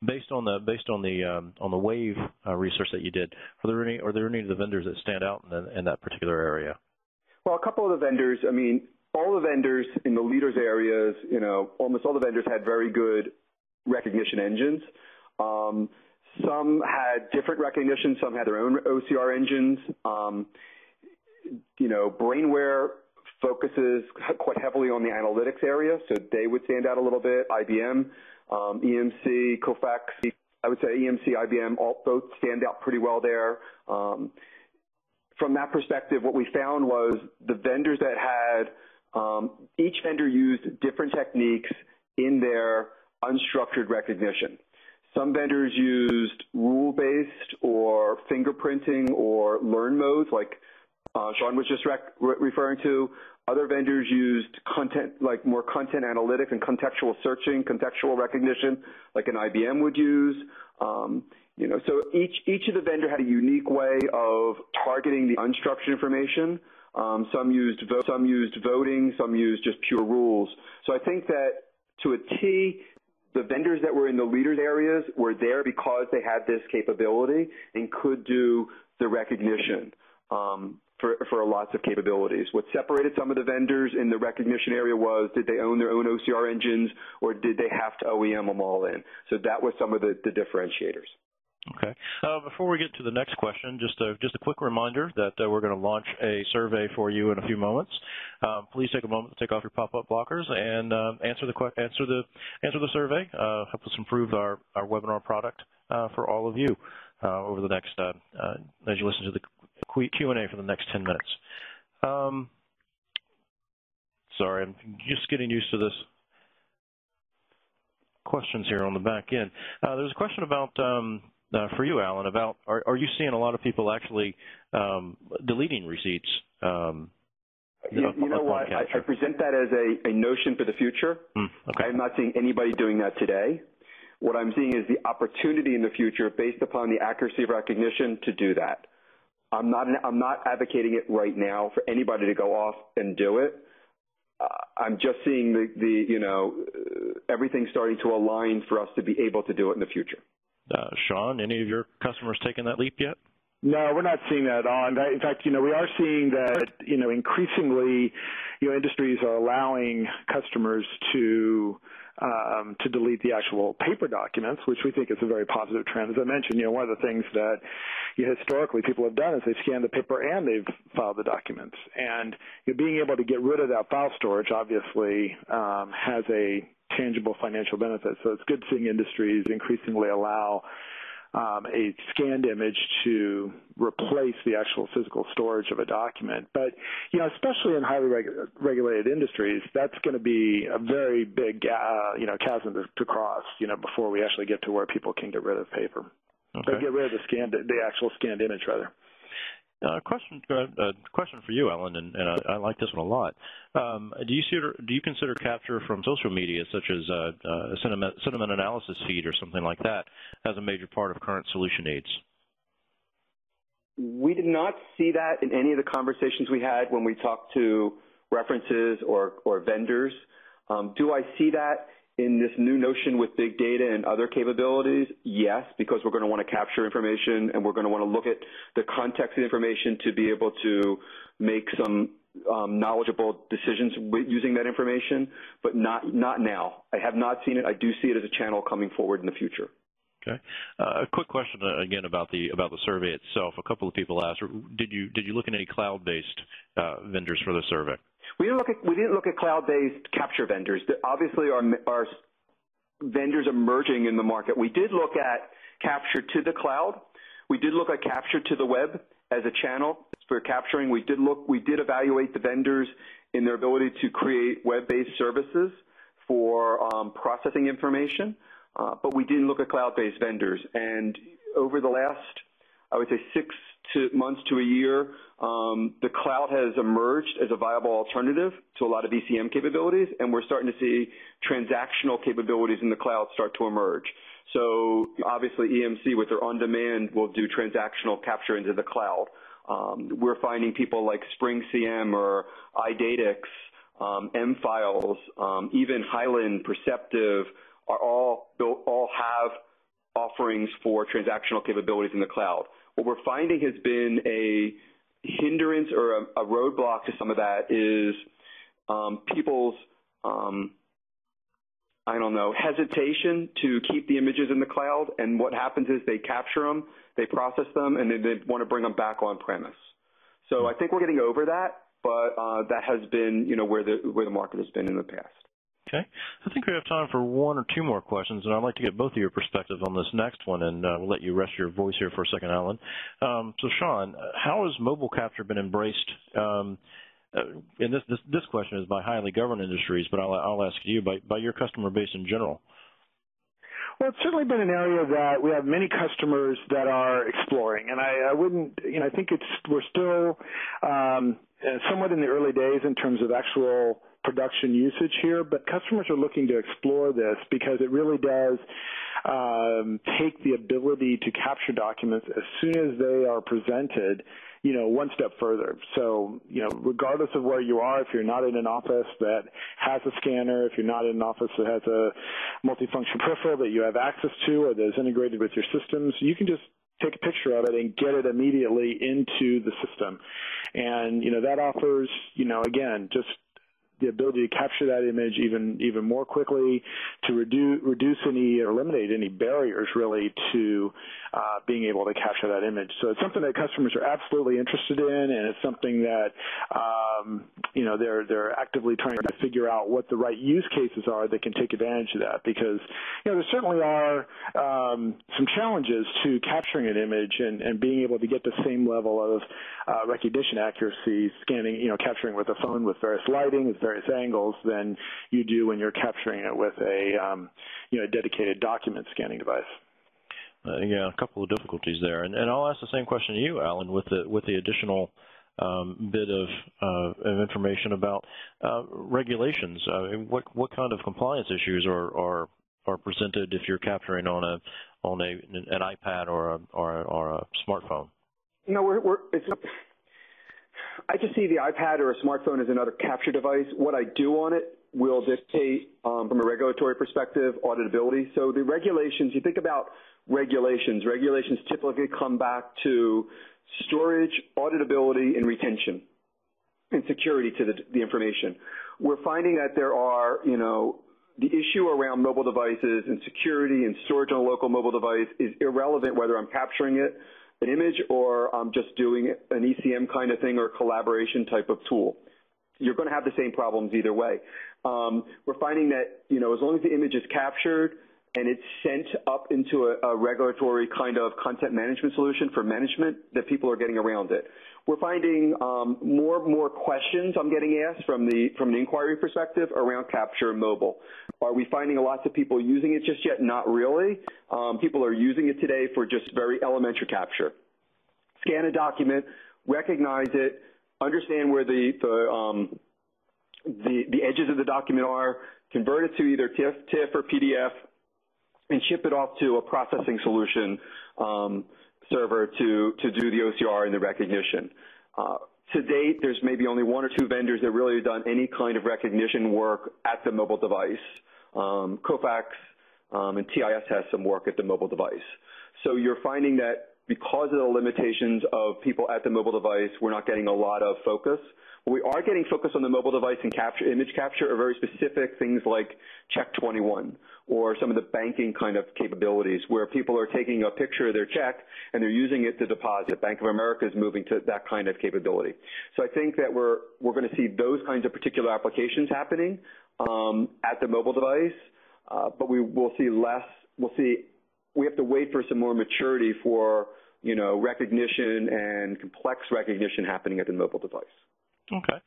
S1: based on the Wave research that you did, are there any of the vendors that stand out in that particular area?
S2: Well, a couple of the vendors. I mean, all the vendors in the leaders areas, you know, almost all the vendors had very good recognition engines. Some had different recognition. Some had their own OCR engines. You know, Brainware focuses quite heavily on the analytics area, so they would stand out a little bit. IBM, EMC, Kofax, I would say EMC, IBM, both stand out pretty well there. From that perspective, what we found was the vendors that had each vendor used different techniques in their unstructured recognition. Some vendors used rule-based or fingerprinting or learn modes, like Sean was just referring to. Other vendors used content, like more content analytics and contextual searching, contextual recognition, like an IBM would use. You know, so each of the vendor had a unique way of targeting the unstructured information. Some used voting, some used just pure rules. So I think that to a T, the vendors that were in the leaders areas were there because they had this capability and could do the recognition for lots of capabilities. What separated some of the vendors in the recognition area was, did they own their own OCR engines or did they have to OEM them all in? So that was some of the differentiators.
S1: Okay. Before we get to the next question, just a quick reminder that we're going to launch a survey for you in a few moments. Please take a moment to take off your pop-up blockers and answer the survey. Help us improve our webinar product for all of you over the next as you listen to the Q&A for the next 10 minutes. Sorry, I'm just getting used to this. Questions here on the back end. There's a question about. For you, Alan, about are you seeing a lot of people actually deleting receipts
S2: You know what? I present that as a notion for the future.
S1: Okay.
S2: I'm not seeing anybody doing that today. What I'm seeing is the opportunity in the future based upon the accuracy of recognition to do that. I'm not advocating it right now for anybody to go off and do it. I'm just seeing everything starting to align for us to be able to do it in the future.
S1: Sean, any of your customers taken that leap yet?
S3: No, we're not seeing that at all. In fact, we are seeing that, increasingly, industries are allowing customers to delete the actual paper documents, which we think is a very positive trend. As I mentioned, one of the things that historically people have done is they've scanned the paper and they've filed the documents. And being able to get rid of that file storage obviously has a tangible financial benefit. So it's good seeing industries increasingly allow a scanned image to replace the actual physical storage of a document. But, especially in highly regulated industries, that's going to be a very big, chasm to cross, before we actually get to where people can get rid of paper.
S1: Okay.
S3: Or get rid of the actual scanned image, rather.
S1: Question for you, Alan, and I like this one a lot. Do you consider capture from social media, such as a sentiment analysis feed or something like that, as a major part of current solution needs?
S2: We did not see that in any of the conversations we had when we talked to references or vendors. Do I see that in this new notion with big data and other capabilities? Yes, because we're going to want to capture information and we're going to want to look at the context of the information to be able to make some knowledgeable decisions using that information, but not now. I have not seen it. I do see it as a channel coming forward in the future.
S1: Okay. A quick question again about the survey itself. A couple of people asked, did you look at any cloud-based vendors for the survey?
S2: We didn't look at cloud-based capture vendors. There obviously are vendors emerging in the market. We did look at capture to the cloud. We did look at capture to the web as a channel for capturing. We did evaluate the vendors in their ability to create web-based services for processing information, but we didn't look at cloud-based vendors. And over the last, I would say, 6 months to a year, the cloud has emerged as a viable alternative to a lot of ECM capabilities, and we're starting to see transactional capabilities in the cloud start to emerge. So obviously EMC with their on-demand will do transactional capture into the cloud. We're finding people like SpringCM or iDatix, M-Files, even Highland, Perceptive are all have offerings for transactional capabilities in the cloud. What we're finding has been a hindrance or a roadblock to some of that is people's, hesitation to keep the images in the cloud. And what happens is they capture them, they process them, and then they want to bring them back on premise. So I think we're getting over that, but that has been, where the market has been in the past.
S1: Okay. I think we have time for 1 or 2 more questions, and I'd like to get both of your perspectives on this next one, and we'll let you rest your voice here for a second, Alan. So, Sean, how has mobile capture been embraced? And this question is by highly governed industries, but I'll ask you, by your customer base in general.
S3: Well, it's certainly been an area that we have many customers that are exploring, and I wouldn't, I think we're still somewhat in the early days in terms of actual production usage here, but customers are looking to explore this because it really does take the ability to capture documents as soon as they are presented, one step further. So, regardless of where you are, if you're not in an office that has a scanner, if you're not in an office that has a multifunction peripheral that you have access to or that is integrated with your systems, you can just take a picture of it and get it immediately into the system. And, that offers, again, just the ability to capture that image even more quickly, to reduce any or eliminate any barriers really to being able to capture that image. So it's something that customers are absolutely interested in, and it's something that they're actively trying to figure out what the right use cases are that can take advantage of that, because there certainly are some challenges to capturing an image and being able to get the same level of recognition accuracy, scanning, capturing with a phone with various lighting, with various angles than you do when you're capturing it with a dedicated document scanning device. Yeah,
S1: a couple of difficulties there, and I'll ask the same question to you, Alan, with the additional bit of information about regulations. What kind of compliance issues are presented if you're capturing on an iPad or a smartphone?
S2: You know, I just see the iPad or a smartphone as another capture device. What I do on it will dictate, from a regulatory perspective, auditability. So the regulations, you think about regulations typically come back to storage, auditability, and retention, and security to the information. We're finding that there are, you know, the issue around mobile devices and security and storage on a local mobile device is irrelevant whether I'm capturing it, an image, or I'm just doing an ECM kind of thing or collaboration type of tool. You're going to have the same problems either way. We're finding that, you know, as long as the image is captured and it's sent up into a regulatory kind of content management solution for management, that people are getting around it. We're finding more questions I'm getting asked from the inquiry perspective around capture mobile. Are we finding lots of people using it just yet? Not really. People are using it today for just very elementary capture. Scan a document, recognize it, understand where the edges of the document are, convert it to either TIFF or PDF, and ship it off to a processing solution server to do the OCR and the recognition. To date, there's maybe only one or two vendors that really have done any kind of recognition work at the mobile device. Kofax and TIS has some work at the mobile device. So you're finding that because of the limitations of people at the mobile device, we're not getting a lot of focus. What we are getting focus on the mobile device and image capture are very specific things like Check 21 or some of the banking kind of capabilities where people are taking a picture of their check and they're using it to deposit. Bank of America is moving to that kind of capability. So I think that we're going to see those kinds of particular applications happening at the mobile device, but we'll see less. We have to wait for some more maturity for, you know, recognition and complex recognition happening at the mobile device.
S1: Okay.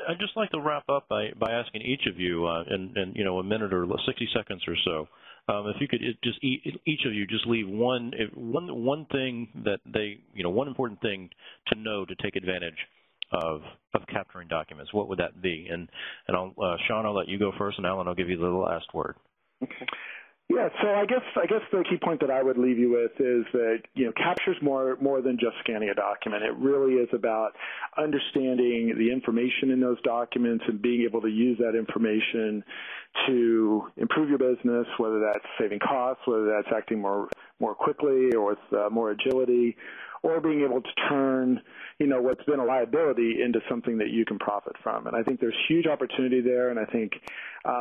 S1: I'd just like to wrap up by asking each of you in you know, a minute or 60 seconds or so, if you could just each of you just leave one thing that they, you know, one important thing to know to take advantage of capturing documents. What would that be? And Sean, I'll let you go first, and Alan, I'll give you the last word.
S3: Okay. Yeah, so I guess the key point that I would leave you with is that, you know, capture's more than just scanning a document. It really is about understanding the information in those documents and being able to use that information to improve your business, whether that's saving costs, whether that's acting more quickly or with more agility, or being able to turn, you know, what's been a liability into something that you can profit from. And I think there's huge opportunity there, and I think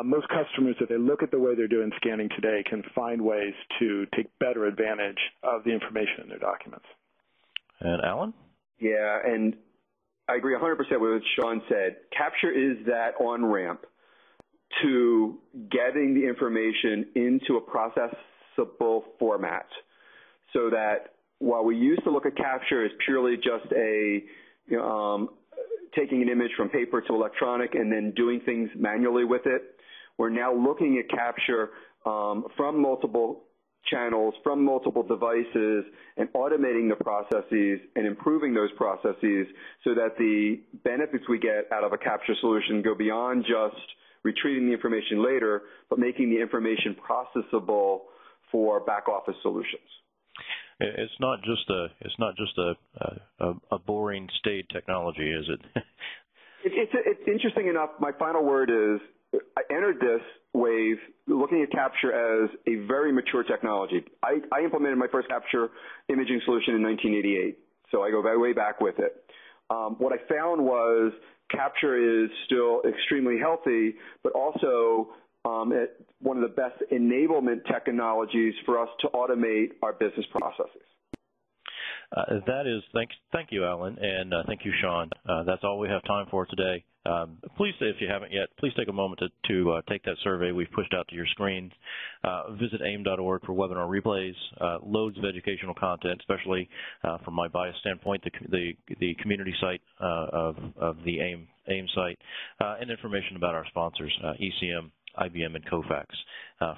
S3: most customers, if they look at the way they're doing scanning today, can find ways to take better advantage of the information in their documents.
S1: And Alan?
S2: Yeah, and I agree 100% with what Sean said. Capture is that on-ramp to getting the information into a processable format so that while we used to look at capture as purely just taking an image from paper to electronic and then doing things manually with it, we're now looking at capture from multiple channels, from multiple devices, and automating the processes and improving those processes so that the benefits we get out of a capture solution go beyond just retrieving the information later, but making the information processable for back office solutions.
S1: It's not just a boring staid technology, is it?
S2: It's interesting enough. My final word is I entered this wave looking at capture as a very mature technology. I implemented my first capture imaging solution in 1988, so I go way back with it. What I found was capture is still extremely healthy, but also one of the best enablement technologies for us to automate our business processes.
S1: Thank you, Alan, and thank you, Sean. That's all we have time for today. Please, if you haven't yet, please take a moment to take that survey we've pushed out to your screens. Visit AIM.org for webinar replays, loads of educational content, especially from my bias standpoint, the community site of the AIM site, and information about our sponsors, ECM, IBM, and Kofax.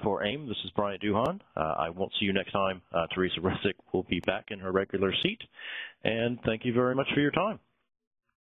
S1: For AIM, this is Bryant Duhan. I won't see you next time. Teresa Resick will be back in her regular seat. And thank you very much for your time.